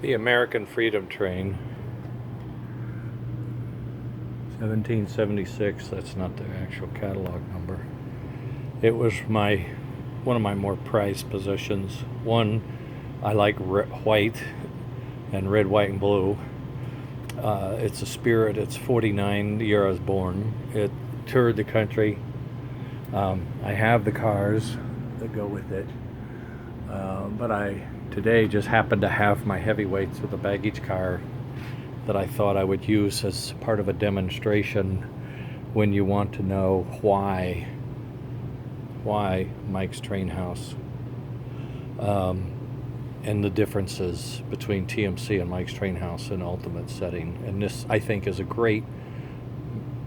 The American Freedom Train, 1776. That's not the actual catalog number. It was one of my more prized possessions. One, I like white and red, white, and blue. It's a Spirit. It's 49 the year I was born. It toured the country. I have the cars that go with it, but I today just happened to have my heavyweights with a baggage car that I thought I would use as part of a demonstration when you want to know why Mike's Train House, and the differences between TMC and Mike's Train House in ultimate setting. And this, I think, is a great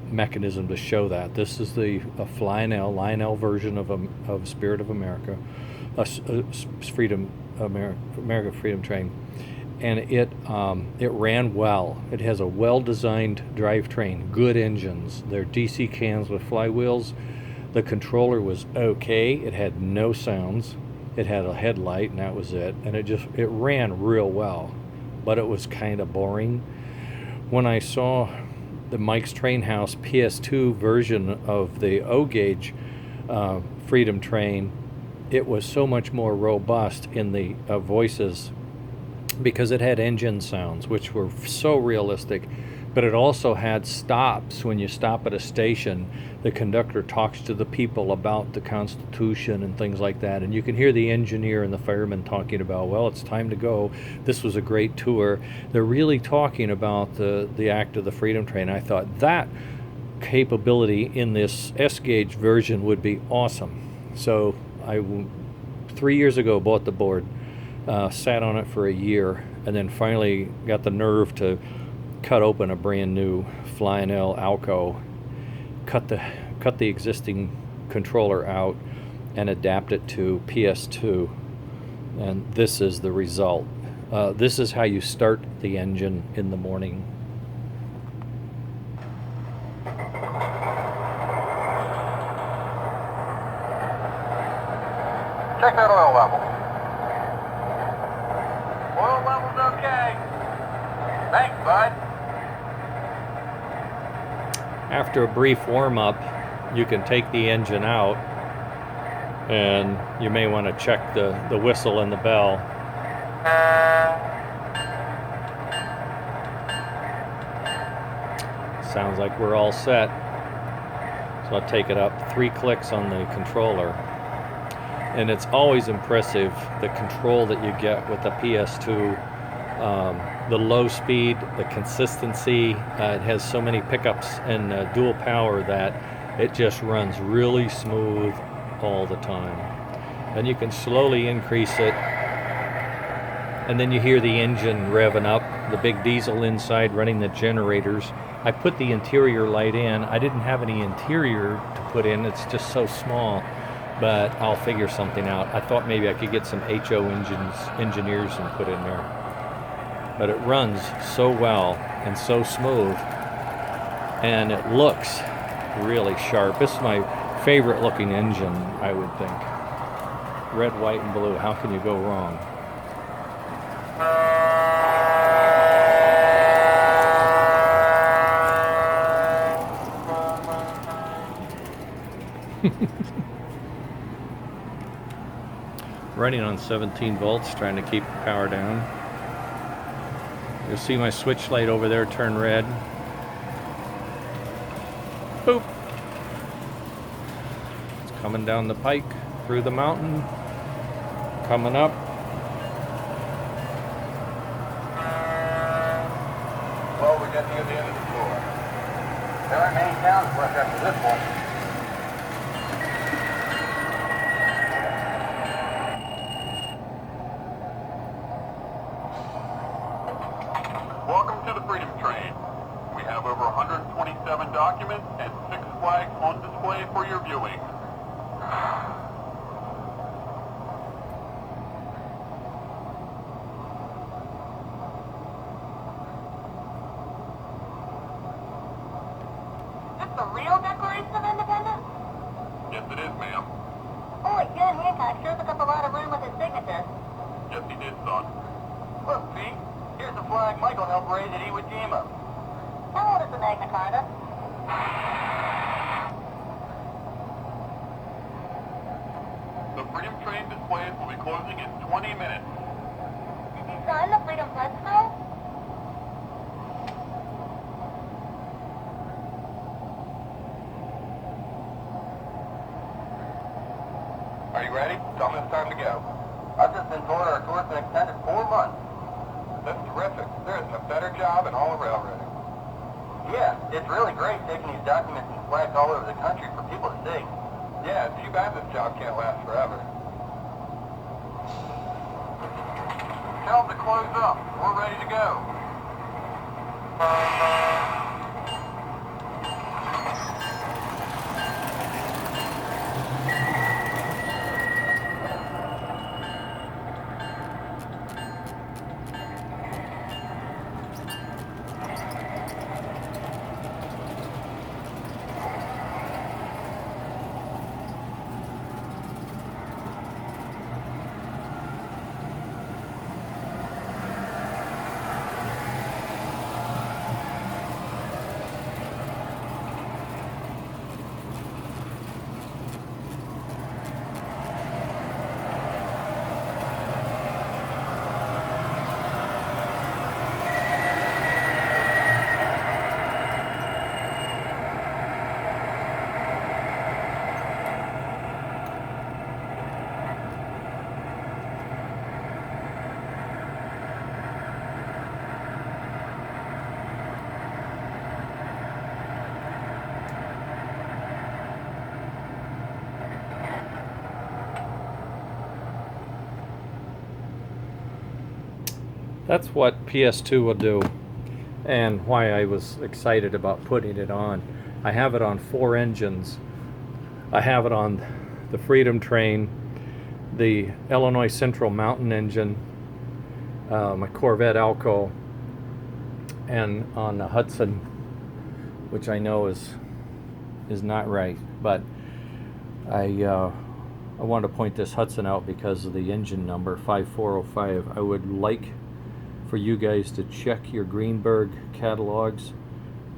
mechanism to show that. This is a Lionel version of Spirit of America, America Freedom Train, and it ran well. It has a well-designed drivetrain, good engines. They're DC cans with flywheels. The controller was okay. It had no sounds. It had a headlight, and that was it. And it ran real well, but it was kind of boring. When I saw the Mike's Train House PS2 version of the O-gauge Freedom Train, it was so much more robust in the voices because it had engine sounds, which were so realistic. But it also had stops. When you stop at a station, the conductor talks to the people about the Constitution and things like that. And you can hear the engineer and the fireman talking about, well, it's time to go. This was a great tour. They're really talking about the act of the Freedom Train. I thought that capability in this S-gauge version would be awesome. So I, 3 years ago, bought the board, sat on it for a year, and then finally got the nerve to cut open a brand new Lionel Alco, cut the existing controller out, and adapt it to PS2. And this is the result. This is how you start the engine in the morning. Check that oil level. Oil level's okay. Thanks, bud. After a brief warm-up, you can take the engine out, and you may want to check the whistle and the bell. Sounds like we're all set. So I'll take it up. 3 clicks on the controller. And it's always impressive, the control that you get with the PS2. The low speed, the consistency, it has so many pickups and dual power that it just runs really smooth all the time. And you can slowly increase it, and then you hear the engine revving up, the big diesel inside running the generators. I put the interior light in. I didn't have any interior to put in, it's just so small, but I'll figure something out. I thought maybe I could get some HO engineers and put in there. But it runs so well and so smooth, and it looks really sharp. This is my favorite looking engine, I would think. Red, white, and blue. How can you go wrong? Running on 17 volts, trying to keep the power down. You'll see my switch light over there turn red. Boop. It's coming down the pike, through the mountain, coming up. Well, we're getting near the end of the floor. There aren't many towns left after this one. Welcome to the Freedom Train. We have over 127 documents and 6 flags on display for your viewing. Is this the real Declaration of Independence? Yes, it is, ma'am. Boy, John Hancock sure took up a lot of room with his signature. Yes, he did, son. Look, see? raised at Iwo Jima. How old is the Magna Carta? The Freedom Train displays will be closing in 20 minutes. Did you sign the Freedom Pledge though? Are you ready? Tell me it's time to go. I've just been told our tour's been extended 4 months. That's terrific. There isn't a better job in all of railroading. Yeah, it's really great taking these documents and flags all over the country for people to see. Yeah, it's too bad this job can't last forever. Tell them to close up. We're ready to go. That's what PS2 will do, and why I was excited about putting it on. I have it on 4 engines. I have it on the Freedom Train, the Illinois Central Mountain engine, my Corvette Alco, and on the Hudson, which I know is not right, but I wanted to point this Hudson out because of the engine number 5405. I would like for you guys to check your Greenberg catalogs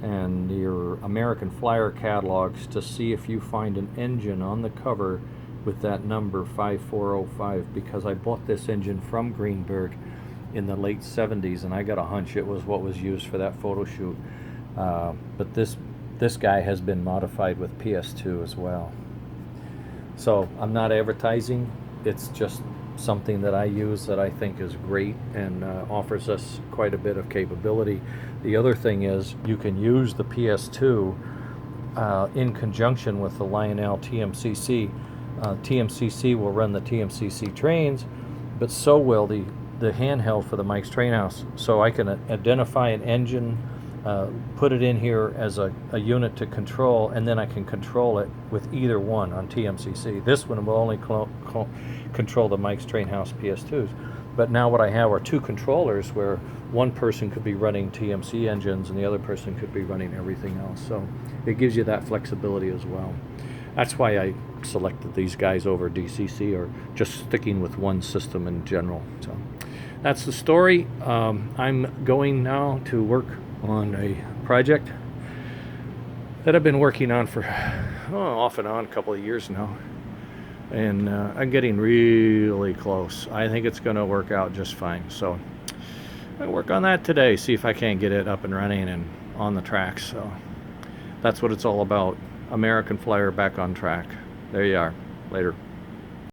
and your American Flyer catalogs to see if you find an engine on the cover with that number 5405, because I bought this engine from Greenberg in the late 70s and I got a hunch it was what was used for that photo shoot. But this guy has been modified with PS2 as well. So I'm not advertising, it's just something that I use that I think is great and offers us quite a bit of capability. The other thing is you can use the PS2 in conjunction with the Lionel TMCC. TMCC will run the TMCC trains, but so will the handheld for the Mike's Train House. So I can identify an engine, put it in here as a unit to control, and then I can control it with either one on TMCC. This one will only control the Mike's Train House PS2s. But now what I have are 2 controllers where one person could be running TMC engines and the other person could be running everything else. So it gives you that flexibility as well. That's why I selected these guys over DCC, or just sticking with one system in general. So that's the story. I'm going now to work on a project that I've been working on for off and on a couple of years now, and I'm getting really close. I think it's going to work out just fine. So I work on that today, see if I can't get it up and running and on the tracks. So that's what it's all about. American Flyer back on track. There you are. Later.